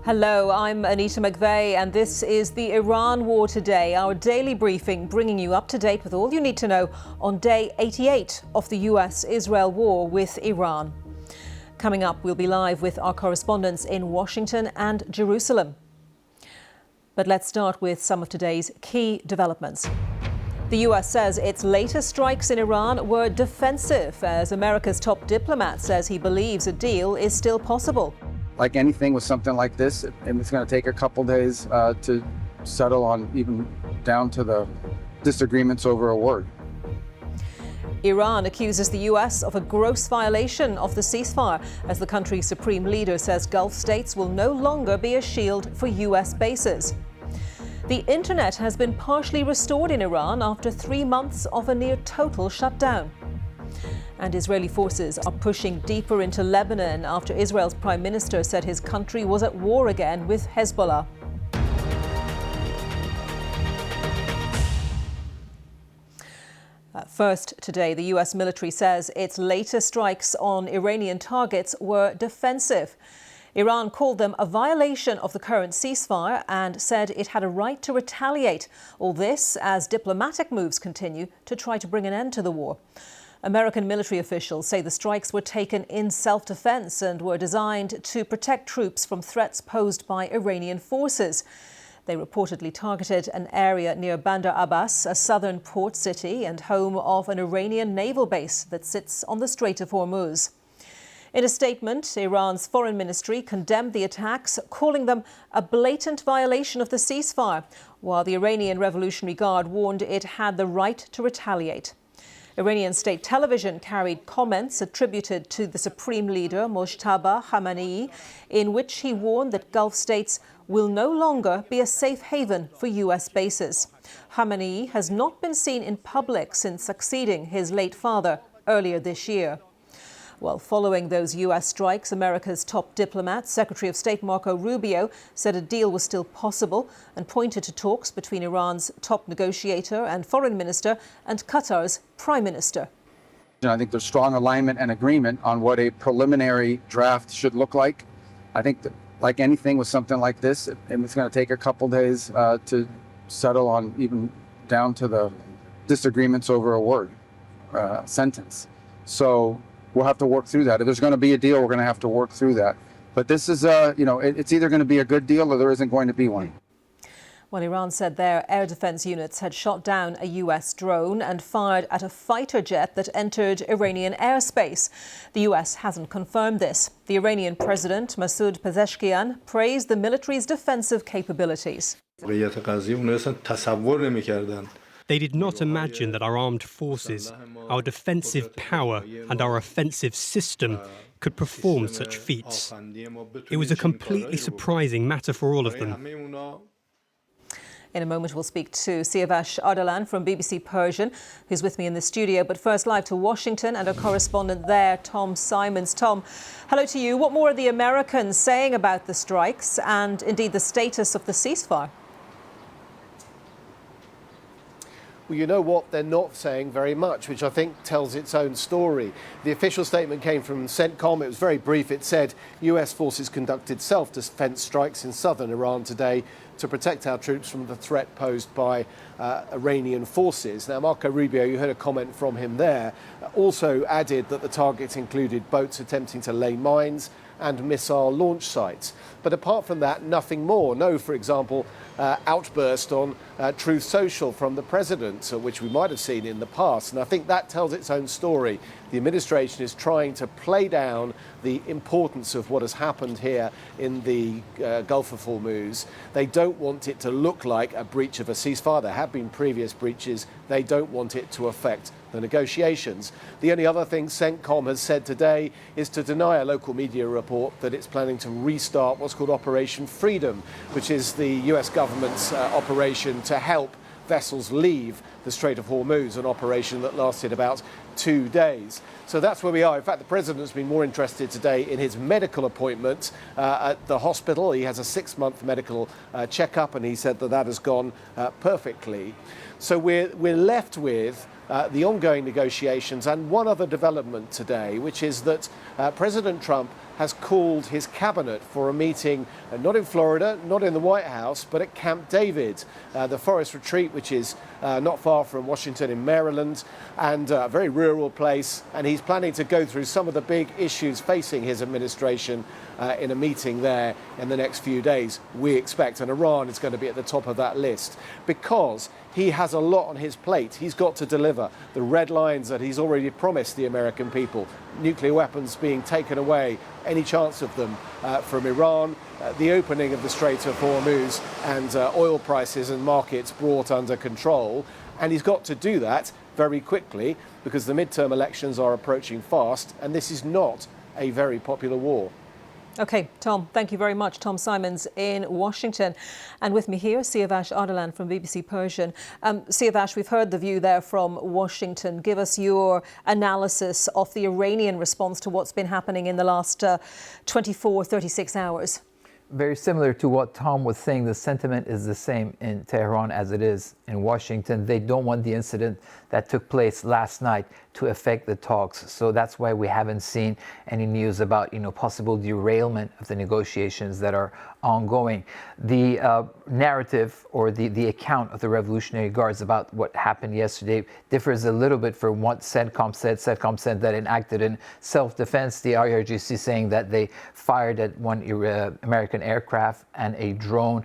Hello, I'm Anita McVeigh, and this is the Iran War Today, our daily briefing bringing you up to date with all you need to know on day 88 of the US-Israel war with Iran. Coming up, we'll be live with our correspondents in Washington and Jerusalem. But let's start with some of today's key developments. The US says its latest strikes in Iran were defensive, as America's top diplomat says he believes a deal is still possible. Like anything with something like this, and it's going to take a couple days to settle on, even down to the disagreements over a word. Iran accuses the US of a gross violation of the ceasefire, as the country's supreme leader says Gulf states will no longer be a shield for US bases. The internet has been partially restored in Iran after 3 months of a near total shutdown. And Israeli forces are pushing deeper into Lebanon after Israel's prime minister said his country was at war again with Hezbollah. First today, the US military says its latest strikes on Iranian targets were defensive. Iran called them a violation of the current ceasefire and said it had a right to retaliate. All this as diplomatic moves continue to try to bring an end to the war. American military officials say the strikes were taken in self-defense and were designed to protect troops from threats posed by Iranian forces. They reportedly targeted an area near Bandar Abbas, a southern port city and home of an Iranian naval base that sits on the Strait of Hormuz. In a statement, Iran's foreign ministry condemned the attacks, calling them a blatant violation of the ceasefire, while the Iranian Revolutionary Guard warned it had the right to retaliate. Iranian state television carried comments attributed to the supreme leader, Mojtaba Khamenei, in which he warned that Gulf states will no longer be a safe haven for US bases. Khamenei has not been seen in public since succeeding his late father earlier this year. Well, following those US strikes, America's top diplomat, Secretary of State Marco Rubio, said a deal was still possible and pointed to talks between Iran's top negotiator and foreign minister and Qatar's prime minister. I think there's strong alignment and agreement on what a preliminary draft should look like. I think that, like anything with something like this, and it's going to take a couple days to settle on, even down to the disagreements over a word, sentence. So we'll have to work through that. If there's going to be a deal, we're going to have to work through that. But this is, it's either going to be a good deal or there isn't going to be one. Well, Iran said their air defense units had shot down a US drone and fired at a fighter jet that entered Iranian airspace. The US hasn't confirmed this. The Iranian president, Masoud Pezeshkian, praised the military's defensive capabilities. They did not imagine that our armed forces, our defensive power and our offensive system could perform such feats. It was a completely surprising matter for all of them. In a moment, we'll speak to Siavash Ardalan from BBC Persian, who's with me in the studio. But first, live to Washington and our correspondent there, Tom Symonds. Tom, hello to you. What more are the Americans saying about the strikes and indeed the status of the ceasefire? Well, you know what? They're not saying very much, which I think tells its own story. The official statement came from CENTCOM. It was very brief. It said US forces conducted self-defense strikes in southern Iran today to protect our troops from the threat posed by Iranian forces. Now, Marco Rubio, you heard a comment from him there, also added that the targets included boats attempting to lay mines and missile launch sites. But apart from that, nothing more. No, for example, outburst on Truth Social from the president, which we might have seen in the past. And I think that tells its own story. The administration is trying to play down the importance of what has happened here in the Gulf of Hormuz. They don't want it to look like a breach of a ceasefire. There have been previous breaches. They don't want it to affect the negotiations. The only other thing CENTCOM has said today is to deny a local media report that it's planning to restart what's called Operation Freedom, which is the US government's operation to help vessels leave the Strait of Hormuz, an operation that lasted about 2 days. So that's where we are. In fact, the president's been more interested today in his medical appointment at the hospital. He has a 6-month medical checkup, and he said that that has gone perfectly. So we're left with the ongoing negotiations and one other development today, which is that President Trump has called his cabinet for a meeting, not in Florida, not in the White House, but at Camp David, the forest retreat, which is not far from Washington in Maryland, and a very rural place. And he's planning to go through some of the big issues facing his administration in a meeting there in the next few days, we expect. And Iran is going to be at the top of that list because he has a lot on his plate. He's got to deliver the red lines that he's already promised the American people. Nuclear weapons being taken away, any chance of them from Iran, the opening of the Strait of Hormuz, and oil prices and markets brought under control. And he's got to do that very quickly because the midterm elections are approaching fast, and this is not a very popular war. OK, Tom, thank you very much. Tom Symonds in Washington. And with me here, Siavash Ardalan from BBC Persian. Siavash, we've heard the view there from Washington. Give us your analysis of the Iranian response to what's been happening in the last 24, 36 hours. Very similar to what Tom was saying, the sentiment is the same in Tehran as it is in Washington. They don't want the incident that took place last night to affect the talks. So that's why we haven't seen any news about, possible derailment of the negotiations that are ongoing. The narrative or the account of the Revolutionary Guards about what happened yesterday differs a little bit from what CENTCOM said. CENTCOM said that it acted in self-defense. The IRGC saying that they fired at one American aircraft and a drone.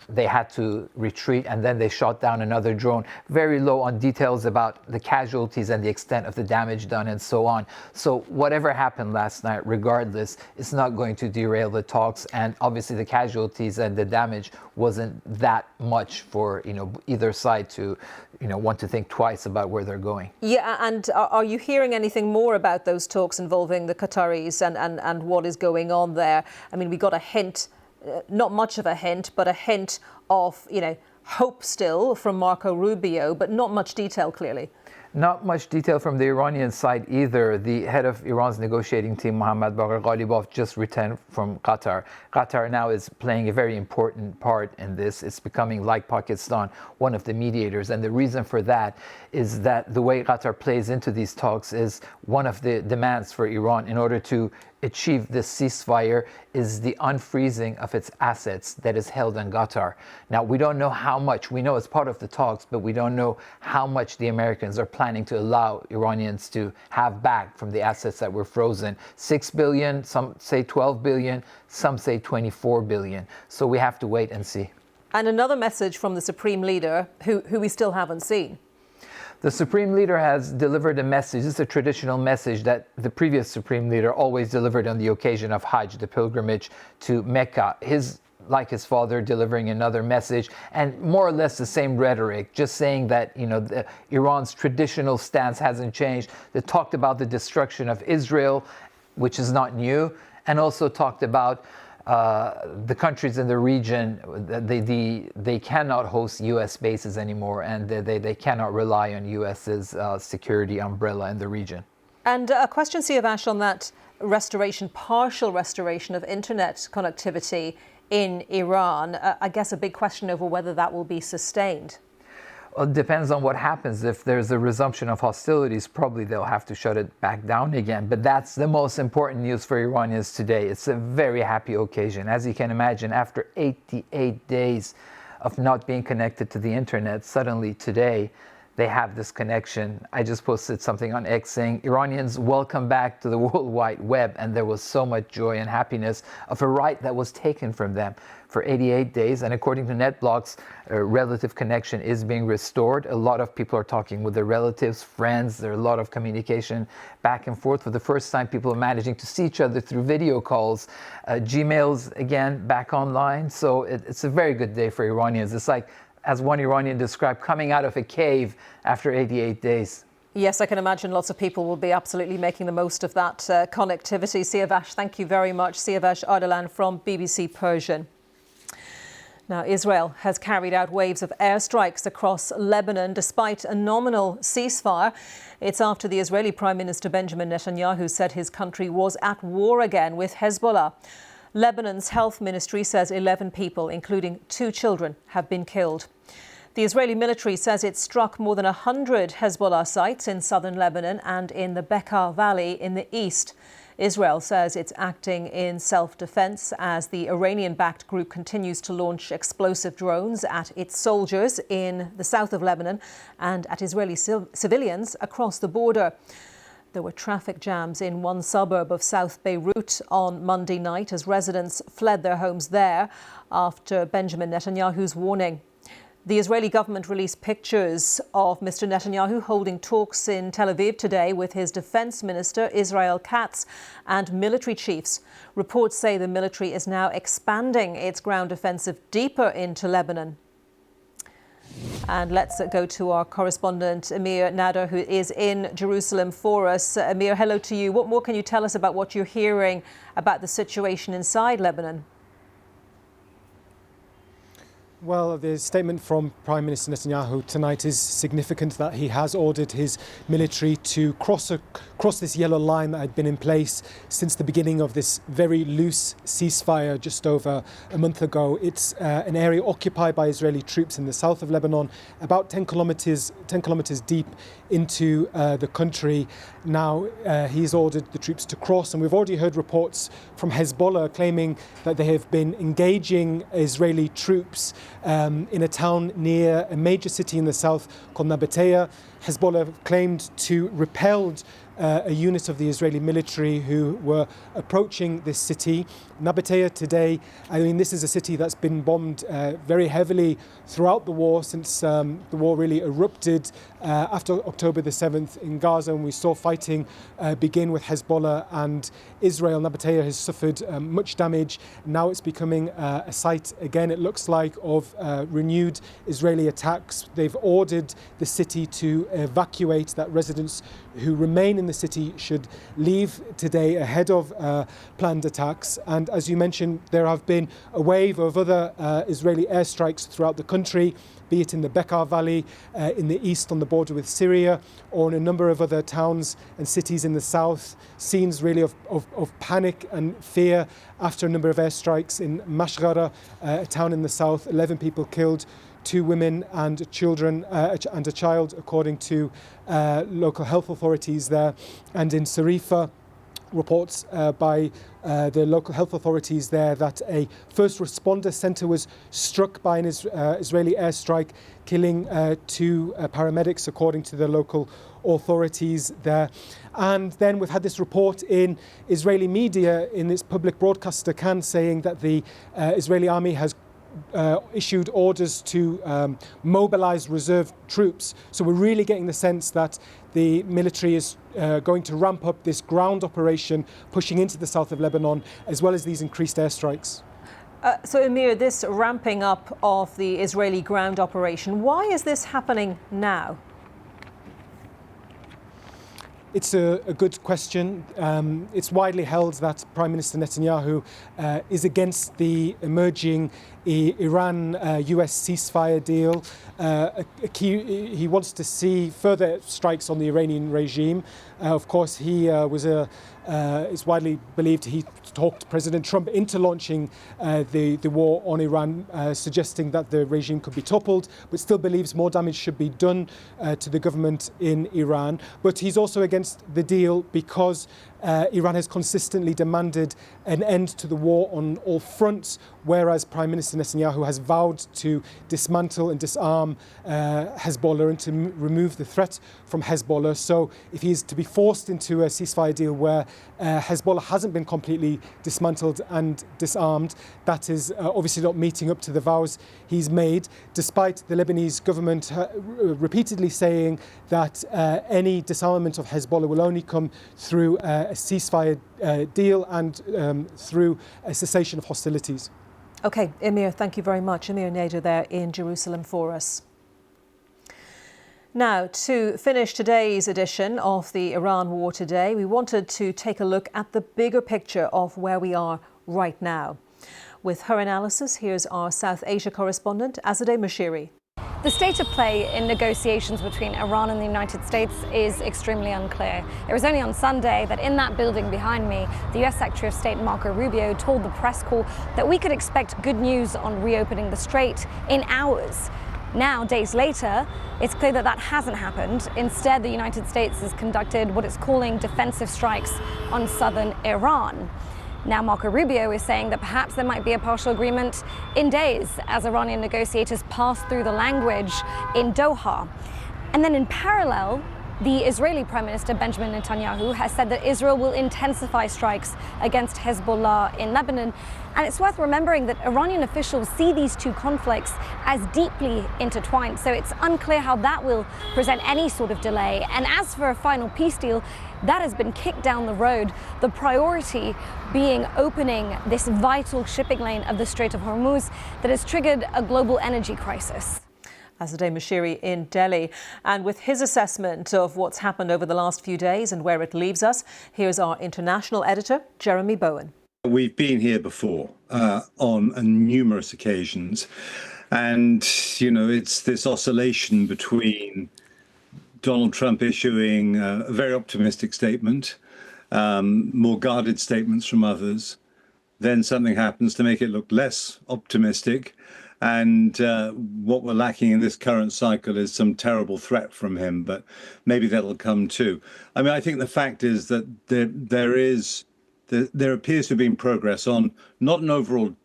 They had to retreat, and then they shot down another drone. Very low on details about the casualties and the extent of the damage done and so on. So whatever happened last night, regardless, it's not going to derail the talks. And obviously the casualties and the damage wasn't that much for either side to want to think twice about where they're going. Yeah, and are you hearing anything more about those talks involving the Qataris and what is going on there? I mean, we got a hint. Not much of a hint, but a hint of, hope still from Marco Rubio, but not much detail, clearly. Not much detail from the Iranian side either. The head of Iran's negotiating team, Mohammad Bagher Ghalibaf, just returned from Qatar. Qatar now is playing a very important part in this. It's becoming, like Pakistan, one of the mediators. And the reason for that is that the way Qatar plays into these talks is one of the demands for Iran in order to achieve this ceasefire is the unfreezing of its assets that is held in Qatar. Now, we don't know how much. We know it's part of the talks, but we don't know how much the Americans are planning to allow Iranians to have back from the assets that were frozen. 6 billion, some say 12 billion, some say 24 billion. So we have to wait and see. And another message from the Supreme Leader, who we still haven't seen. The Supreme Leader has delivered a message. This is a traditional message that the previous Supreme Leader always delivered on the occasion of Hajj, the pilgrimage to Mecca. Like his father, delivering another message and more or less the same rhetoric, just saying that, Iran's traditional stance hasn't changed. They talked about the destruction of Israel, which is not new, and also talked about the countries in the region. They cannot host U.S. bases anymore, and they cannot rely on U.S.'s security umbrella in the region. And a question, Siavash, on that partial restoration of internet connectivity in Iran. I guess a big question over whether that will be sustained. Well, it depends on what happens. If there's a resumption of hostilities, probably they'll have to shut it back down again. But that's the most important news for Iranians today. It's a very happy occasion. As you can imagine, after 88 days of not being connected to the internet, suddenly today they have this connection. I just posted something on X saying, Iranians, welcome back to the World Wide Web. And there was so much joy and happiness of a right that was taken from them for 88 days. And according to NetBlocks, relative connection is being restored. A lot of people are talking with their relatives, friends. There's a lot of communication back and forth. For the first time, people are managing to see each other through video calls. Gmail's, again, back online. So it's a very good day for Iranians. It's like, as one Iranian described, coming out of a cave after 88 days. Yes, I can imagine lots of people will be absolutely making the most of that connectivity. Siavash, thank you very much. Siavash Ardalan from BBC Persian. Now, Israel has carried out waves of airstrikes across Lebanon despite a nominal ceasefire. It's after the Israeli Prime Minister Benjamin Netanyahu said his country was at war again with Hezbollah. Lebanon's health ministry says 11 people, including 2 children, have been killed. The Israeli military says it struck more than 100 Hezbollah sites in southern Lebanon and in the Bekaa Valley in the east. Israel says it's acting in self-defense as the Iranian-backed group continues to launch explosive drones at its soldiers in the south of Lebanon and at Israeli civilians across the border. There were traffic jams in one suburb of South Beirut on Monday night as residents fled their homes there after Benjamin Netanyahu's warning. The Israeli government released pictures of Mr. Netanyahu holding talks in Tel Aviv today with his defense minister, Israel Katz, and military chiefs. Reports say the military is now expanding its ground offensive deeper into Lebanon. And let's go to our correspondent, Emir Nader, who is in Jerusalem for us. Emir, hello to you. What more can you tell us about what you're hearing about the situation inside Lebanon? Well, the statement from Prime Minister Netanyahu tonight is significant, that he has ordered his military to cross this yellow line that had been in place since the beginning of this very loose ceasefire just over a month ago. It's an area occupied by Israeli troops in the south of Lebanon, about 10 kilometers deep into the country. Now he's ordered the troops to cross, and we've already heard reports from Hezbollah claiming that they have been engaging Israeli troops in a town near a major city in the south called Nabatea. Hezbollah claimed to repelled a unit of the Israeli military who were approaching this city. Nabatea today, I mean, this is a city that's been bombed very heavily throughout the war, since the war really erupted after October the 7th in Gaza, and we saw fighting begin with Hezbollah and Israel. Nabatea has suffered much damage. Now it's becoming a site again, it looks like, of renewed Israeli attacks. They've ordered the city to evacuate, that residents who remain in the city should leave today ahead of planned attacks. And as you mentioned, there have been a wave of other Israeli airstrikes throughout the country, be it in the Bekaa Valley in the east on the border with Syria, or in a number of other towns and cities in the south. Scenes really of panic and fear after a number of airstrikes in Mashghara, a town in the south. 11 people killed, 2 women and children and a child, according to local health authorities there. And in Sarifa, reports by the local health authorities there that a first responder centre was struck by an Israeli airstrike, killing 2 paramedics, according to the local authorities there. And then we've had this report in Israeli media, in its public broadcaster Kan, saying that the Israeli army has issued orders to mobilize reserve troops. So we're really getting the sense that the military is going to ramp up this ground operation, pushing into the south of Lebanon, as well as these increased airstrikes. So Emir, this ramping up of the Israeli ground operation, why is this happening now? It's a good question. It's widely held that Prime Minister Netanyahu is against the emerging Iran-US ceasefire deal. He wants to see further strikes on the Iranian regime. Of course, it's widely believed he talked President Trump into launching the war on Iran, suggesting that the regime could be toppled, but still believes more damage should be done to the government in Iran. But he's also against the deal because Iran has consistently demanded an end to the war on all fronts, whereas Prime Minister Netanyahu has vowed to dismantle and disarm Hezbollah and to remove the threat from Hezbollah. So if he is to be forced into a ceasefire deal where Hezbollah hasn't been completely dismantled and disarmed, that is obviously not meeting up to the vows he's made, despite the Lebanese government repeatedly saying that any disarmament of Hezbollah will only come through a ceasefire deal and through a cessation of hostilities. OK, Emir, thank you very much. Emir Nader there in Jerusalem for us. Now, to finish today's edition of the Iran War Today, we wanted to take a look at the bigger picture of where we are right now. With her analysis, here's our South Asia correspondent, Azadeh Moshiri. The state of play in negotiations between Iran and the United States is extremely unclear. It was only on Sunday that in that building behind me, the US Secretary of State Marco Rubio told the press corps that we could expect good news on reopening the strait in hours. Now, days later, it's clear that that hasn't happened. Instead, the United States has conducted what it's calling defensive strikes on southern Iran. Now, Marco Rubio is saying that perhaps there might be a partial agreement in days as Iranian negotiators pass through the language in Doha. And then in parallel, the Israeli Prime Minister Benjamin Netanyahu has said that Israel will intensify strikes against Hezbollah in Lebanon. And it's worth remembering that Iranian officials see these two conflicts as deeply intertwined. So it's unclear how that will present any sort of delay. And as for a final peace deal, that has been kicked down the road, the priority being opening this vital shipping lane of the Strait of Hormuz that has triggered a global energy crisis. Azadeh Moshiri in Delhi. And with his assessment of what's happened over the last few days and where it leaves us, here's our international editor, Jeremy Bowen. We've been here before on numerous occasions. And, you know, it's this oscillation between Donald Trump issuing a very optimistic statement, more guarded statements from others. Then something happens to make it look less optimistic. And what we're lacking in this current cycle is some terrible threat from him, but maybe that'll come too. I mean, I think the fact is that there appears to have been progress on not an overall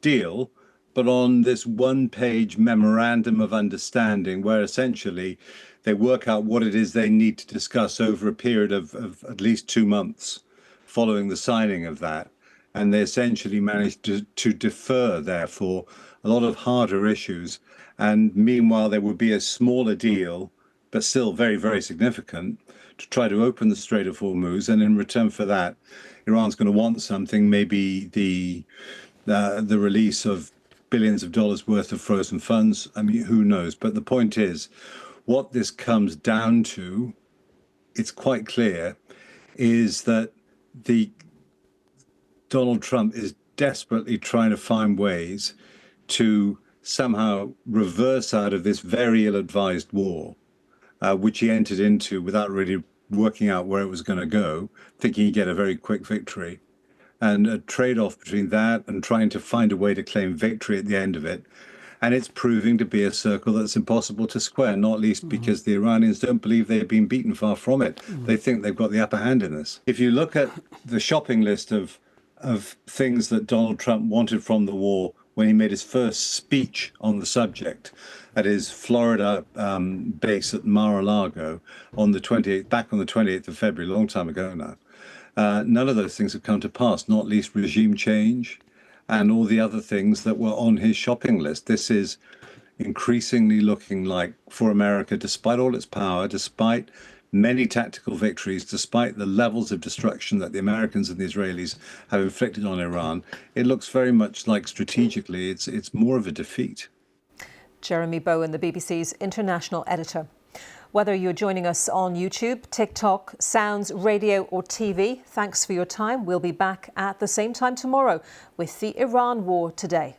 deal, but on this one-page memorandum of understanding where essentially they work out what it is they need to discuss over a period of at least 2 months following the signing of that. And they essentially managed to defer, therefore, a lot of harder issues. And meanwhile, there would be a smaller deal, but still very, very significant, to try to open the Strait of Hormuz. And in return for that, Iran's going to want something, maybe the release of billions of dollars worth of frozen funds. I mean, who knows? But the point is, what this comes down to, it's quite clear, is that Donald Trump is desperately trying to find ways to somehow reverse out of this very ill-advised war, which he entered into without really working out where it was going to go, thinking he'd get a very quick victory. And a trade-off between that and trying to find a way to claim victory at the end of it. And it's proving to be a circle that's impossible to square, not least because the Iranians don't believe they've been beaten, far from it. They think they've got the upper hand in this. If you look at the shopping list of things that Donald Trump wanted from the war when he made his first speech on the subject at his Florida base at Mar-a-Lago on the 28th, back on the 28th of February, a long time ago now. None of those things have come to pass, not least regime change and all the other things that were on his shopping list. This is increasingly looking like, for America, despite all its power, despite many tactical victories, despite the levels of destruction that the Americans and the Israelis have inflicted on Iran, it looks very much like strategically it's more of a defeat. Jeremy Bowen, the BBC's international editor. Whether you're joining us on YouTube, TikTok, Sounds, radio or TV, thanks for your time. We'll be back at the same time tomorrow with the Iran War Today.